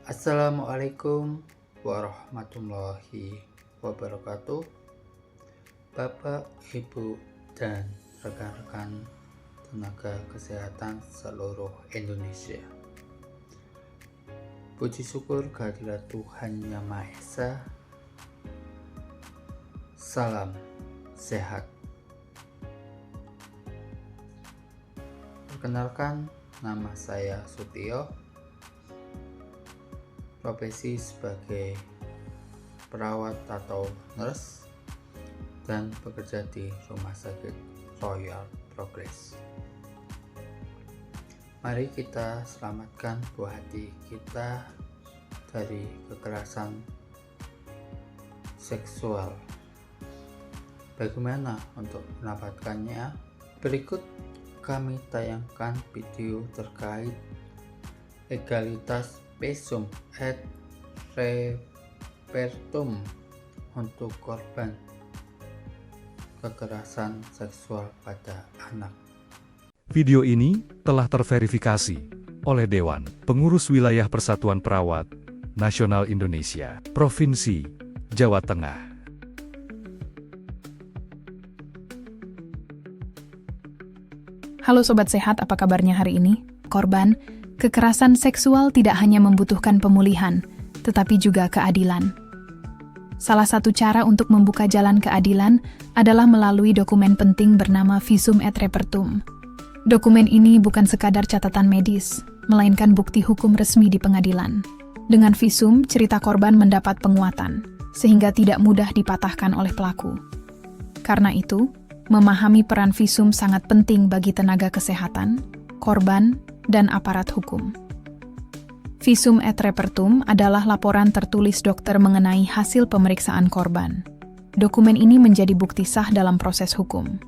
Assalamualaikum warahmatullahi wabarakatuh. Bapak, Ibu, dan rekan-rekan tenaga kesehatan seluruh Indonesia. Puji syukur kehadirat Tuhan Yang Maha Esa. Salam sehat. Perkenalkan, nama saya Sutio. Profesi sebagai perawat atau nurse dan bekerja di Rumah Sakit Royal Progress. Mari kita selamatkan buah hati kita dari kekerasan seksual. Bagaimana untuk mendapatkannya? Berikut kami tayangkan video terkait legalitas Visum et Repertum untuk korban kekerasan seksual pada anak. Video ini telah terverifikasi oleh Dewan Pengurus Wilayah Persatuan Perawat Nasional Indonesia, Provinsi Jawa Tengah. Halo Sobat Sehat, apa kabarnya hari ini? Korban kekerasan seksual tidak hanya membutuhkan pemulihan, tetapi juga keadilan. Salah satu cara untuk membuka jalan keadilan adalah melalui dokumen penting bernama Visum et Repertum. Dokumen ini bukan sekadar catatan medis, melainkan bukti hukum resmi di pengadilan. Dengan visum, cerita korban mendapat penguatan, sehingga tidak mudah dipatahkan oleh pelaku. Karena itu, memahami peran visum sangat penting bagi tenaga kesehatan, korban, dan aparat hukum. Visum et Repertum adalah laporan tertulis dokter mengenai hasil pemeriksaan korban. Dokumen ini menjadi bukti sah dalam proses hukum.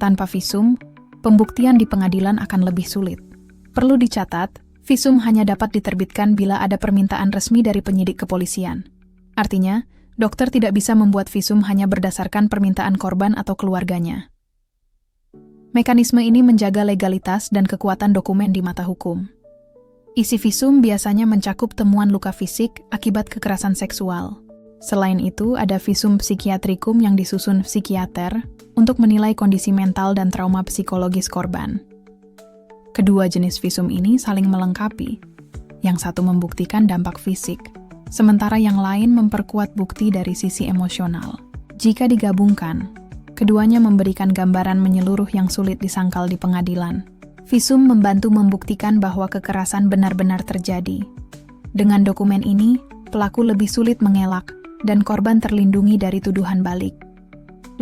Tanpa visum, pembuktian di pengadilan akan lebih sulit. Perlu dicatat, visum hanya dapat diterbitkan bila ada permintaan resmi dari penyidik kepolisian. Artinya, dokter tidak bisa membuat visum hanya berdasarkan permintaan korban atau keluarganya. Mekanisme ini menjaga legalitas dan kekuatan dokumen di mata hukum. Isi visum biasanya mencakup temuan luka fisik akibat kekerasan seksual. Selain itu, ada visum psikiatrikum yang disusun psikiater untuk menilai kondisi mental dan trauma psikologis korban. Kedua jenis visum ini saling melengkapi. Yang satu membuktikan dampak fisik, sementara yang lain memperkuat bukti dari sisi emosional. Jika digabungkan, keduanya memberikan gambaran menyeluruh yang sulit disangkal di pengadilan. Visum membantu membuktikan bahwa kekerasan benar-benar terjadi. Dengan dokumen ini, pelaku lebih sulit mengelak dan korban terlindungi dari tuduhan balik.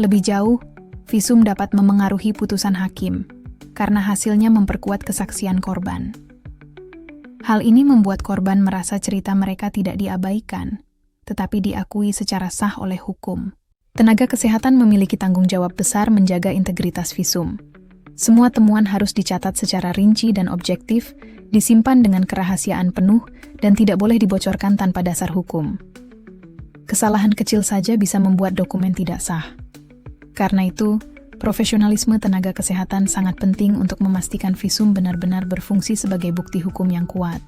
Lebih jauh, visum dapat memengaruhi putusan hakim, karena hasilnya memperkuat kesaksian korban. Hal ini membuat korban merasa cerita mereka tidak diabaikan, tetapi diakui secara sah oleh hukum. Tenaga kesehatan memiliki tanggung jawab besar menjaga integritas visum. Semua temuan harus dicatat secara rinci dan objektif, disimpan dengan kerahasiaan penuh, dan tidak boleh dibocorkan tanpa dasar hukum. Kesalahan kecil saja bisa membuat dokumen tidak sah. Karena itu, profesionalisme tenaga kesehatan sangat penting untuk memastikan visum benar-benar berfungsi sebagai bukti hukum yang kuat.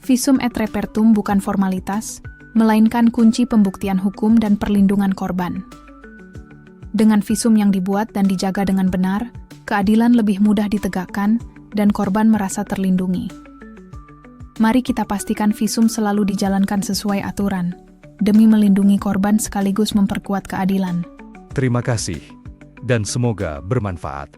Visum et Repertum bukan formalitas, melainkan kunci pembuktian hukum dan perlindungan korban. Dengan visum yang dibuat dan dijaga dengan benar, keadilan lebih mudah ditegakkan dan korban merasa terlindungi. Mari kita pastikan visum selalu dijalankan sesuai aturan, demi melindungi korban sekaligus memperkuat keadilan. Terima kasih, dan semoga bermanfaat.